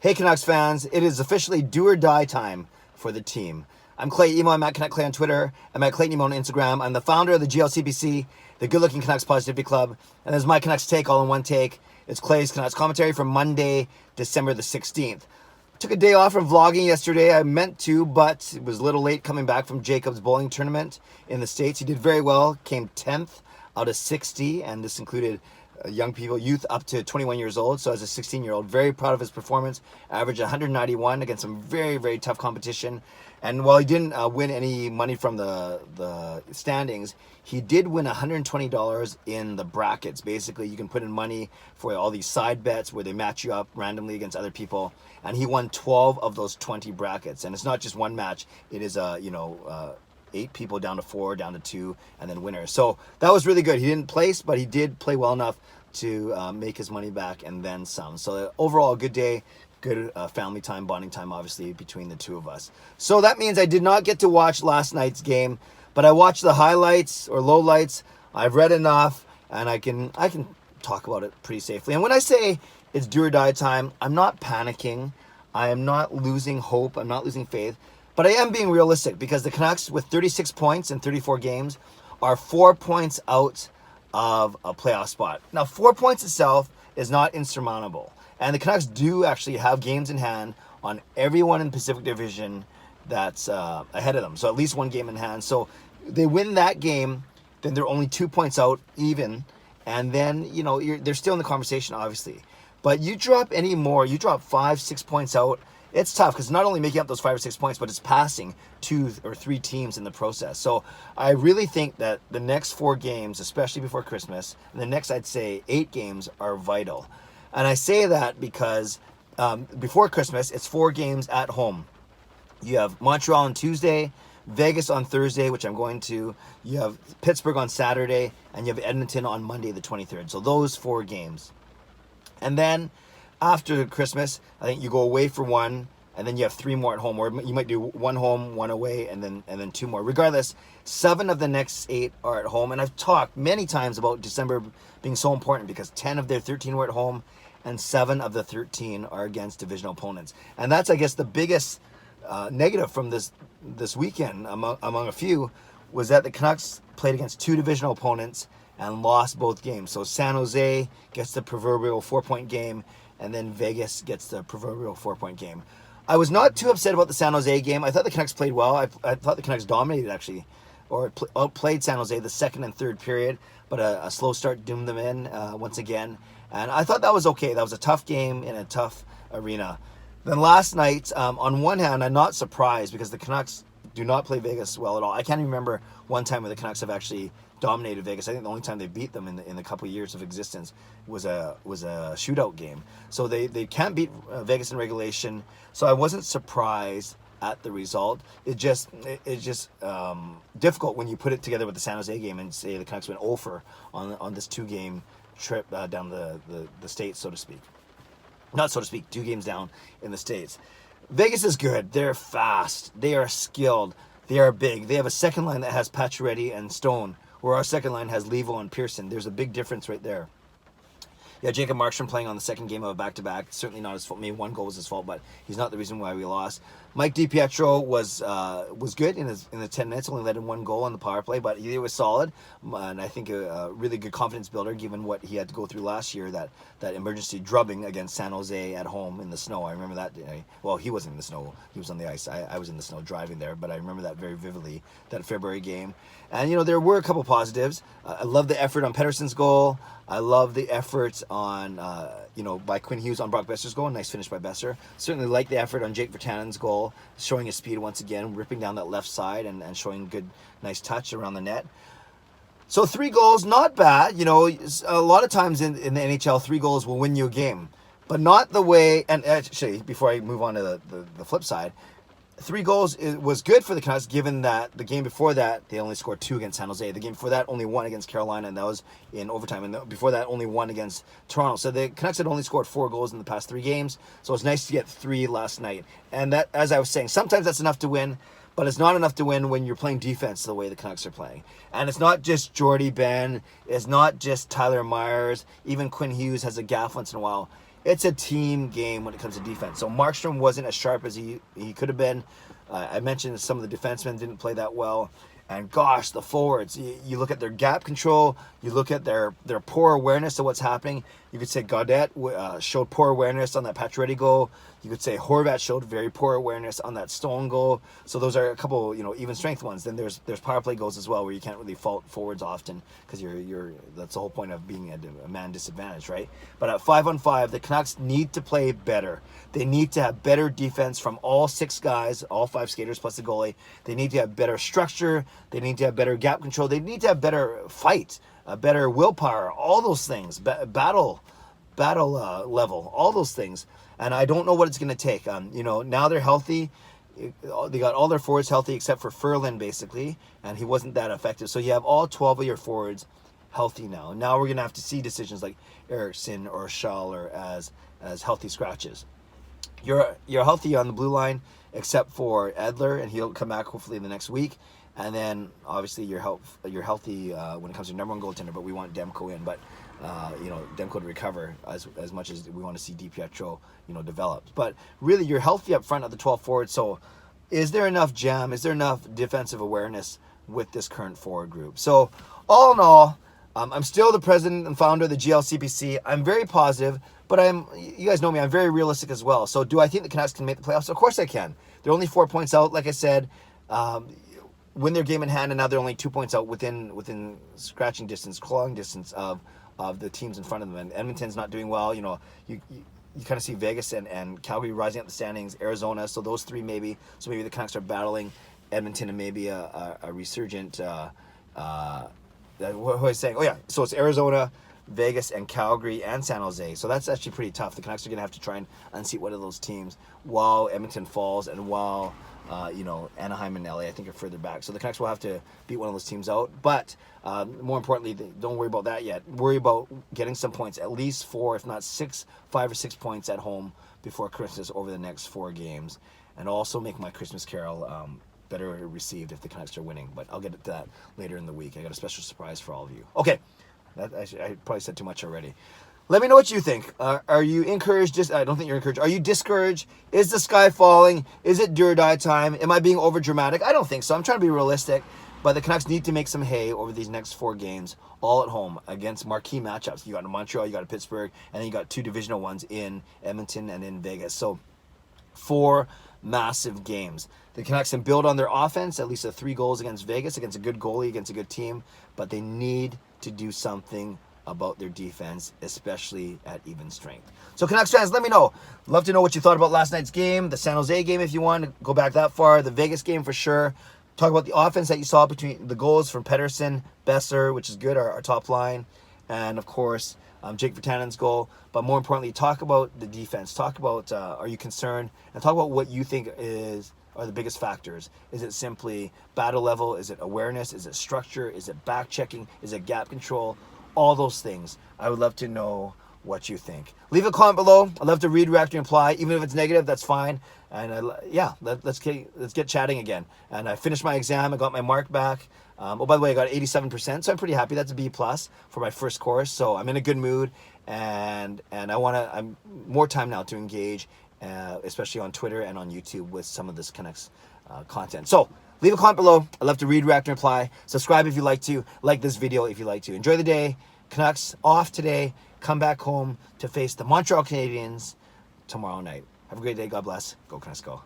Hey Canucks fans, it is officially do or die time for the team. I'm Clay Emo, I'm at Canuck Clay on Twitter, I'm at Clayton Emo on Instagram. I'm the founder of the GLCBC, the Good Looking Canucks Positivity Club, and this is my Canucks take all in one take. It's Clay's Canucks commentary for Monday, December the 16th. Took a day off from vlogging yesterday. I meant to, but it was a little late coming back from Jacob's bowling tournament in the States. He did very well, came 10th out of 60, and this included young people, youth up to 21 years old. So as a 16-year-old, very proud of his performance. Averaged 191 against some very, very tough competition. And while he didn't win any money from the standings, he did win $120 in the brackets. Basically, you can put in money for all these side bets where they match you up randomly against other people. And he won 12 of those 20 brackets. And it's not just one match. It is 8 people down to 4, down to 2, and then winners. So that was really good. He didn't place, but he did play well enough to make his money back and then some. So overall, a good day, good family time, bonding time, obviously, between the two of us. So that means I did not get to watch last night's game, but I watched the highlights or lowlights. I've read enough, and I can talk about it pretty safely. And when I say it's do or die time, I'm not panicking. I am not losing hope. I'm not losing faith. But I am being realistic because the Canucks, with 36 points in 34 games, are 4 points out of a playoff spot. Now, 4 points itself is not insurmountable. And the Canucks do actually have games in hand on everyone in the Pacific Division that's ahead of them. So at least one game in hand. So they win that game, then they're only 2 points out even. And then, they're still in the conversation, obviously. But you drop any more, you drop 5-6 points out, it's tough because not only making up those 5 or 6 points, but it's passing 2 or 3 teams in the process. So I really think that the next 4 games, especially before Christmas, and the next, I'd say, 8 games are vital. And I say that because before Christmas, it's 4 games at home. You have Montreal on Tuesday, Vegas on Thursday, which I'm going to. You have Pittsburgh on Saturday, and you have Edmonton on Monday the 23rd. So those 4 games. And then after Christmas, I think you go away for 1, and then you have 3 more at home, or you might do 1 home, 1 away, and then 2 more. Regardless, 7 of the next 8 are at home, and I've talked many times about December being so important because 10 of their 13 were at home, and 7 of the 13 are against divisional opponents. And that's, I guess, the biggest negative from this weekend, among a few, was that the Canucks played against 2 divisional opponents and lost both games. So San Jose gets the proverbial 4-point game, and then Vegas gets the proverbial 4-point game. I was not too upset about the San Jose game. I thought the Canucks played well. I thought the Canucks dominated, actually, or outplayed San Jose the second and third period, but a slow start doomed them in once again. And I thought that was okay. That was a tough game in a tough arena. Then last night, on one hand, I'm not surprised because the Canucks do not play Vegas well at all. I can't even remember one time where the Canucks have actually dominated Vegas. I think the only time they beat them in the couple of years of existence was a shootout game. So they can't beat Vegas in regulation. So I wasn't surprised at the result. It's just difficult when you put it together with the San Jose game and say the Canucks went over on this 2-game trip down the States, so to speak. Not so to speak, 2 games down in the States. Vegas is good. They're fast. They are skilled. They are big. They have a second line that has Pacioretty and Stone, where our second line has Levo and Pearson. There's a big difference right there. Yeah, Jacob Markstrom playing on the second game of a back-to-back. Certainly not his fault. Maybe 1 goal was his fault, but he's not the reason why we lost. Mike DiPietro was good in the 10 minutes. Only led in 1 goal on the power play, but he was solid. And I think a really good confidence builder, given what he had to go through last year, that emergency drubbing against San Jose at home in the snow. I remember that day. Well, he wasn't in the snow. He was on the ice. I was in the snow driving there, but I remember that very vividly, that February game. And, there were a couple positives. I love the effort on Pettersson's goal. I love the effort on, by Quinn Hughes on Brock Besser's goal. Nice finish by Besser. Certainly like the effort on Jake Virtanen's goal, showing his speed once again, ripping down that left side and showing good, nice touch around the net. So 3 goals, not bad. A lot of times in the NHL, 3 goals will win you a game. But not the way, and actually, before I move on to the flip side, 3 goals was good for the Canucks, given that the game before that, they only scored 2 against San Jose. The game before that, only 1 against Carolina, and that was in overtime. And before that, only 1 against Toronto. So the Canucks had only scored 4 goals in the past 3 games. So it's nice to get 3 last night. And that, as I was saying, sometimes that's enough to win, but it's not enough to win when you're playing defense the way the Canucks are playing. And it's not just Jordy Ben. It's not just Tyler Myers. Even Quinn Hughes has a gaff once in a while. it's a team game when it comes to defense. So Markstrom wasn't as sharp as he could have been. I mentioned some of the defensemen didn't play that well. And gosh, the forwards, you look at their gap control, you look at their poor awareness of what's happening. You could say Gaudette showed poor awareness on that Pacioretty goal. You could say Horvat showed very poor awareness on that Stone goal. So those are a couple, even strength ones. Then there's power play goals as well, where you can't really fault forwards often because that's the whole point of being a man disadvantage, right? But at 5-on-5, the Canucks need to play better. They need to have better defense from all 6 guys, all 5 skaters plus the goalie. They need to have better structure. They need to have better gap control. They need to have better fight, better willpower, all those things, battle level, all those things. And I don't know what it's going to take. Now they're healthy. They got all their forwards healthy except for Ferland, basically, and he wasn't that effective. So you have all 12 of your forwards healthy now. Now we're going to have to see decisions like Eriksson or Schaller as healthy scratches. You're healthy on the blue line except for Edler, and he'll come back hopefully in the next week. And then obviously you're healthy when it comes to number 1 goaltender, but we want Demko in. But Demko to recover as much as we want to see DiPietro developed. But really, you're healthy up front of the 12 forwards. So is there enough jam? Is there enough defensive awareness with this current forward group? So all in all, I'm still the president and founder of the GLCBC. I'm very positive, but you guys know me, I'm very realistic as well. So do I think the Canucks can make the playoffs? Of course I can. They're only 4 points out, like I said. Win their game in hand, and now they're only 2 points out within scratching distance, clawing distance of the teams in front of them. And Edmonton's not doing well. You kind of see Vegas and Calgary rising up the standings, Arizona, so those 3 maybe. So maybe the Canucks are battling Edmonton and maybe a resurgent, what was I saying? Oh yeah, so it's Arizona, Vegas, and Calgary, and San Jose. So that's actually pretty tough. The Canucks are going to have to try and unseat one of those teams while Edmonton falls and while Anaheim and LA, I think, are further back. So the Canucks will have to beat one of those teams out. But more importantly, don't worry about that yet. Worry about getting some points, at least 4, if not 5 or 6 points at home before Christmas over the next 4 games. And also make my Christmas carol better received if the Canucks are winning. But I'll get to that later in the week. I got a special surprise for all of you. Okay, I probably said too much already. Let me know what you think. Are you encouraged? I don't think you're encouraged. Are you discouraged? Is the sky falling? Is it do or die time? Am I being over dramatic? I don't think so. I'm trying to be realistic. But the Canucks need to make some hay over these next 4 games, all at home against marquee matchups. You got Montreal, you got Pittsburgh, and then you got 2 divisional ones in Edmonton and in Vegas. So 4 massive games. The Canucks can build on their offense, at least 3 goals against Vegas, against a good goalie, against a good team. But they need to do something about their defense, especially at even strength. So Canucks fans, let me know. Love to know what you thought about last night's game, the San Jose game if you want to go back that far, the Vegas game for sure. Talk about the offense that you saw between the goals from Pettersson, Besser, which is good, our top line, and of course Jake Virtanen's goal. But more importantly, talk about the defense. Talk about are you concerned, and talk about what you think are the biggest factors. Is it simply battle level? Is it awareness? Is it structure? Is it back checking? Is it gap control? All those things. I would love to know what you think. Leave a comment below. I'd love to read, react, and reply. Even if it's negative, that's fine. And let's get chatting again. And I finished my exam. I got my mark back. By the way, I got 87%, so I'm pretty happy. That's a B+ for my first course. So I'm in a good mood, and I'm more time now to engage, especially on Twitter and on YouTube with some of this Canucks content. So leave a comment below. I'd love to read, react, and reply. Subscribe if you like to. Like this video if you like to. Enjoy the day. Canucks off today. Come back home to face the Montreal Canadiens tomorrow night. Have a great day. God bless. Go Canucks, go.